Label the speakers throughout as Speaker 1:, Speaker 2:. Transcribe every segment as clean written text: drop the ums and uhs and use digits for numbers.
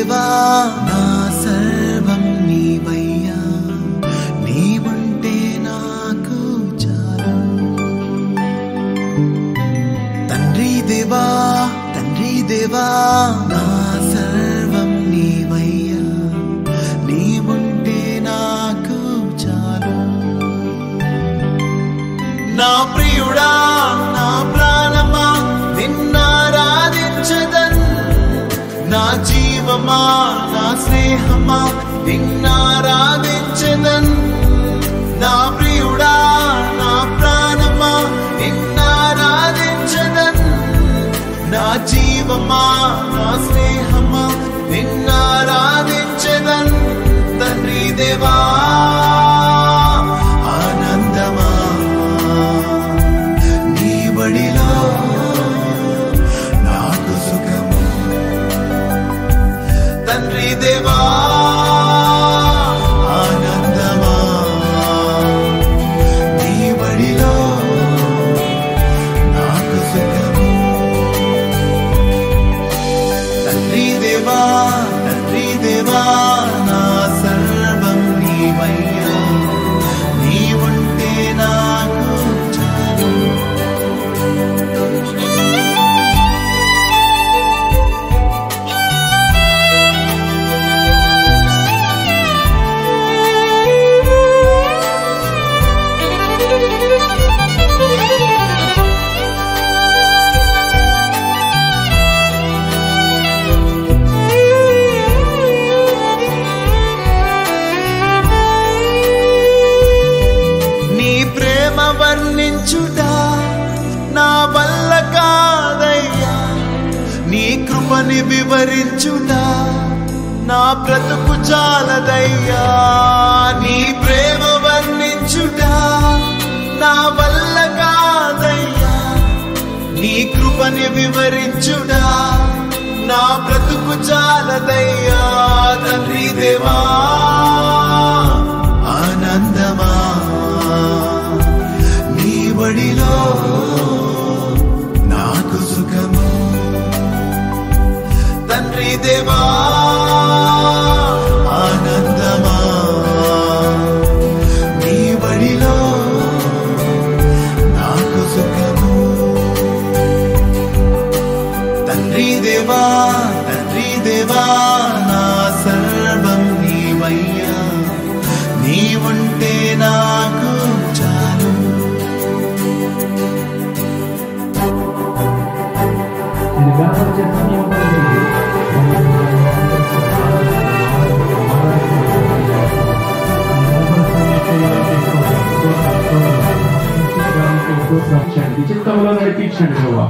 Speaker 1: దేవా నా సర్వం నీవయ్యా, నీవుంటే నాకు చాలు. తండ్రి దేవా నా సర్వం నీవయ్యా, నీవుంటే నాకు చాలు. నా ప్రియుడా నా ప్రాణమా నిన్నారాధించదన్, నా జీవమా నా స్నేహమా నిన్నారాధించదన్. నా ప్రియుడా నా ప్రాణమా నిన్నారాధించదన్, నా జీవమా నా స్నేహమా నిన్నారాధించదన్. తండ్రి దేవా ఆనందమా నీ బడిలో నాకు సుఖము. తండ్రి దేవా ఆనందమా నీ బడిలో నాకు సుఖము. తండ్రి దేవా నా సర్వం నీవయ్యా, నీవుంటే నాకు చాలు. వర్ణించుట నా వల్ల కాదయ్యా, నీ కృపని వివరించుట నా బ్రతుకు చాలదయ్యా. నీ ప్రేమ వర్ణించుట నా వల్ల కాదయ్యా, నీ కృపని వివరించుట నా బ్రతుకు చాలదయ్యా. తండ్రి దేవా ఆనందమా బడిలో నాకు సుఖము. తండ్రి దేవా ఆనందమా నీ బడిలో నాకు సుఖము. తండ్రి దేవా నా సర్వం నీవయ్యా, నీవుంటే నాకు చాలు.
Speaker 2: చిత్తంలో నడిపించండి ప్రభా,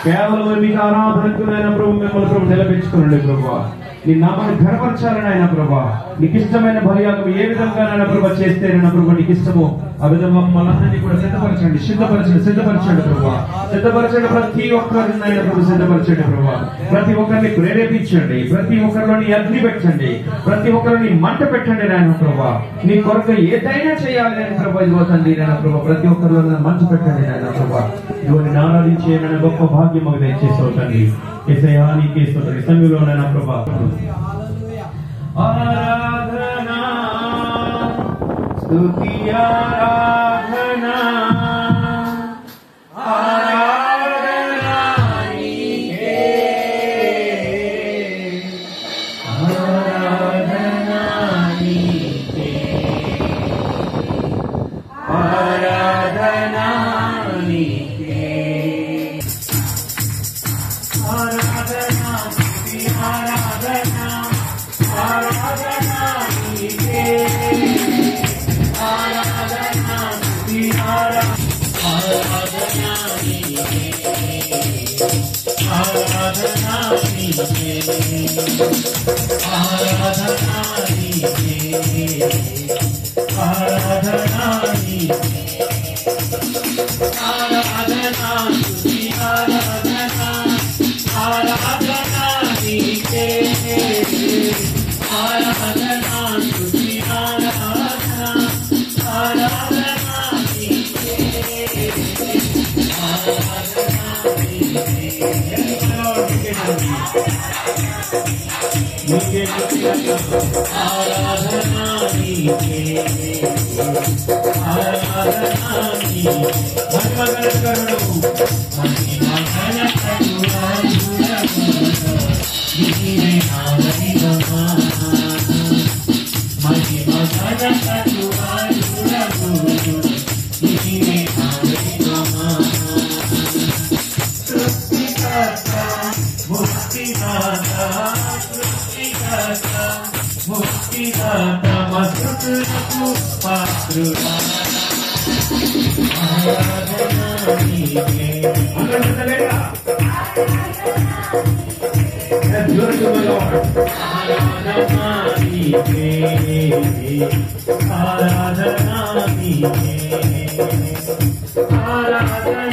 Speaker 2: కేవలం మీకు ఆరాధనకు అయినా ప్రభు మిమ్మల్ని ప్రభు నిలబెట్టుకోండి ప్రభా. నీ నామాన్ని ఘనపరచాలని ఆయన ప్రభా, నీకు ఇష్టమైన బలియాగం ఏ విధంగానైనా ప్రభా చేస్తేనైనా ప్రభా నీకు ఇష్టము ఆ విధంగా మమ్మల్ని కూడా సిద్ధపరచండి ప్రభా. సిద్ధపరచండి ప్రతి ఒక్కరిని ఆయన ప్రభు సిద్ధపరచండి ప్రభా. ప్రతి ఒక్కరిని ప్రేరేపించండి, ప్రతి ఒక్కరిలోని అగ్ని పెట్టండి, ప్రతి ఒక్కరిని మంట పెట్టండి నాయన ప్రభా. నీ కొరకు ఏదైనా చేయాలి నేను ప్రభా, ఇదిగో తండ్రి నాయన ప్రభా ప్రతి ఒక్కరిలో మంట పెట్టండి నాయన ప్రభా. ఇదిగోని ఆరాధించే నాయన గొప్ప భాగ్యం మాకు దయచేసావు తండ్రి. యేసయ్యా నీకే స్తుతులు. సంఘంలో నాయన ప్రభా ఆరాధనా స్తుతి ఆరాధనా ఆరాధనా నీకే, ఆరాధనా నీకే, ఆరాధనా నీకే, ఆరాధనా స్తుతి ఆరాధనా ఆరాధనా నీకే, ఆరాధనా స్తుతి ఆరాధనా నీకే, ఆరాధనా నీకే, ఆరాధనా నీకే, ఆరాధనా నీకే, ఆరాధనా స్తుతి ఆరాధనా ఆరాధనా నీకే, ఆరాధనా స్తుతి ఆరాధనా ఆరాధనా నీకే, ఆరాధనా నీకే. నీకే ఆరాధనా నీకే ఆరాధనా నీకే మహిమగలకరుడు నీవే నా దైవమా మహిమగలకరుడు నీవే నా దైవమా సృష్టికర్త ముక్తిదాత ముక్తిదాత మధురకు పాత్రుడా ఆరాధనా నీకే ఆరాధనా నీకే ఆరాధనా నీకే ఆరాధనా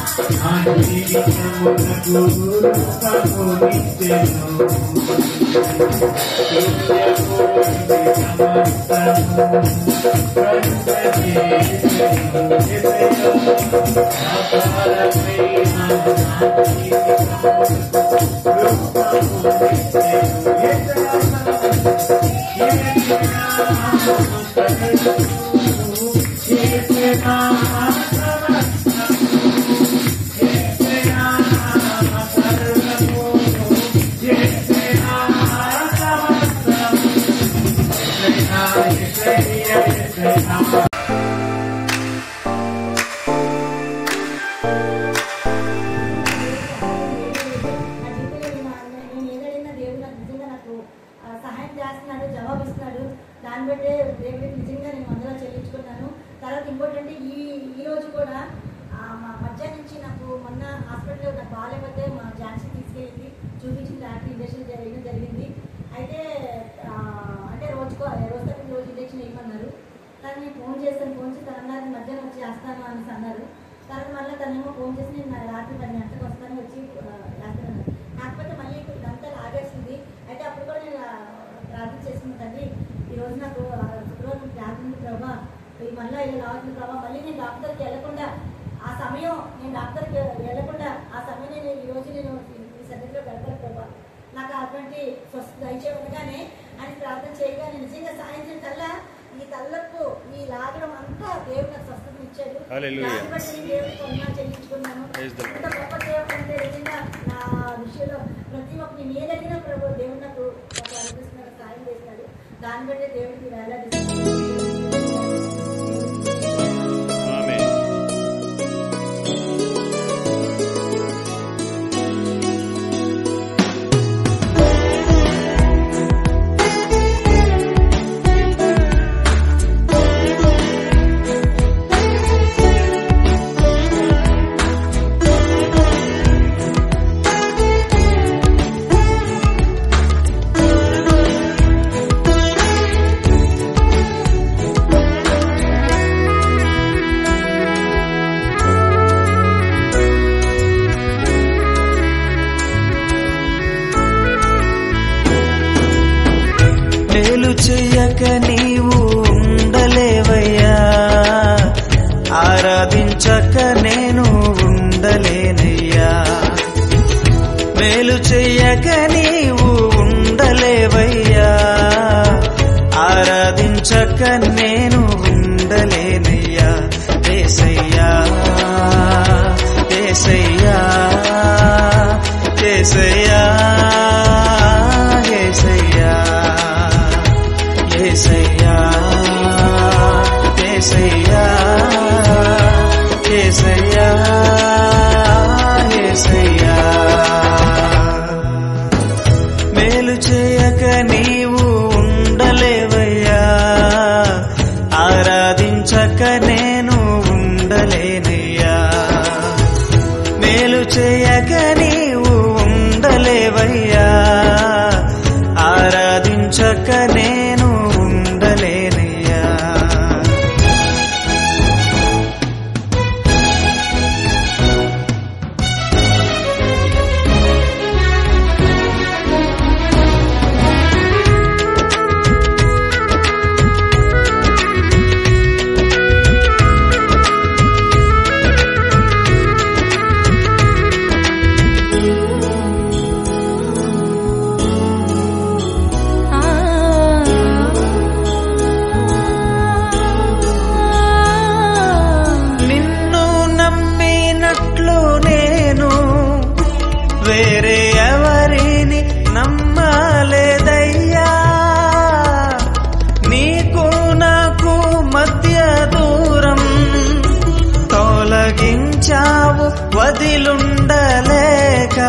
Speaker 2: నా జీవితమునకు రూపమునిచ్చెను.
Speaker 3: సహాయం చేస్తున్నాడు, జవాబిస్తున్నాడు. దాన్ని బట్టే దేవుడికి నిజంగా నేను వందనాలు చెల్లించుకున్నాను. తర్వాత ఇంకోటి అంటే ఈ రోజు కూడా మధ్యాహ్నం నుంచి నాకు మొన్న హాస్పిటల్లో నాకు బాగాలేకపోతే మా ఝాన్సీ తీసుకెళ్ళింది, చూపించింది, డాక్టర్ ఇంజక్షన్ చేయడం జరిగింది. అయితే అంటే రోజు ఇంజక్షన్ వేయమన్నారు. కానీ నేను ఫోన్ చేసి తను అన్నారు మధ్యాహ్నం వచ్చి వేస్తాను అనేసి అన్నారు. తర్వాత మళ్ళీ తనేమో ఫోన్ చేసి నేను రాత్రి 10 గంటలకు వస్తాను వచ్చి వేస్తాను. కాకపోతే మళ్ళీ ఇదంతా లాగేసింది. అయితే అప్పుడు కూడా నేను ప్రార్థన చేసుకున్న తండ్రి ఈరోజు నాకు శుక్రవారం ప్రార్థన ప్రభా మళ్ళీ ఇలా రావద్దు ప్రభా, మళ్ళీ నేను డాక్టర్కి వెళ్ళకుండా ఆ సమయం నేను డాక్టర్కి వెళ్ళకుండా ఆ సమయం నేను ఈరోజు నేను ఈ సన్నిధిలో గడపను ప్రభా, నాకు అటువంటి స్వస్థ దయచేయగానే అని ప్రార్థన చేయగానే నిజంగా సాయంత్రం కల్లా ఈ తల్లపు ఈ లాగడం అంతా దేవుడు నాకు స్వస్థత ఇచ్చాడు. దాన్ని బట్టి నేను దేవుడికి వందనాలు చెల్లించుకున్నాను. అంత గొప్ప దేవుడు అంటే నిజంగా నా విషయంలో ప్రతి ఒక్క నేను ఏదైనా ప్రభు దేవుడు నాకు ఒక అనిపిస్తున్నాడు, సాయం చేస్తాడు. దాన్ని బట్టి దేవుడికి వేలాడిస్తున్నాను.
Speaker 4: మేలు చెయ్యక నీవు ఉండలేవయ్యా, ఆరాధించక నేను ఉండలేనయ్యా. మేలు చెయ్యక నీవు ఉండలేవయ్యా, ఆరాధించక నేను ఉండలేనయ్యా. యేసయ్యా యేసయ్యా యేసయ్యా యేసయ్యా యేసయ్యా యేసయ్యా యేసయ్యా యేసయ్యా. మేలు చేయక నీవు ఉండలేవయ్యా, ఆరాధించక నేను ఉండలేనయ్యా. మేలు చేయక నీవు ఉండలేవయ్యా, ఆరాధించక నేను ఉండలేనయ్యా. నిన్ను నమ్మినట్లు నేను వేరే ఎవరిని నమ్మలేదయ్యా. నీకు నాకు మధ్య దూరం తొలగించావు వదిలుండలేక.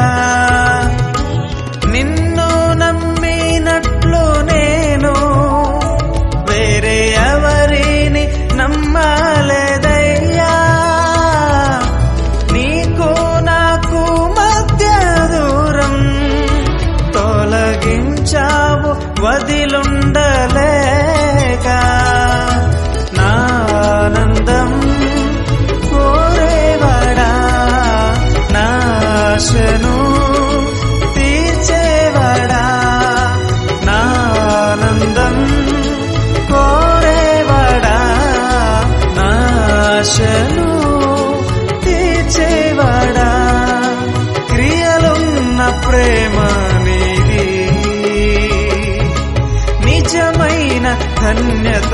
Speaker 4: నిన్ను నమ్మినట్లు నేను వేరే ఎవరిని నమ్మలేదయ్యా. నీకు నాకు మధ్య దూరం తొలగించావు వదిలుండలేక. నా ఆనందం కోరేవాడా, ధన్యత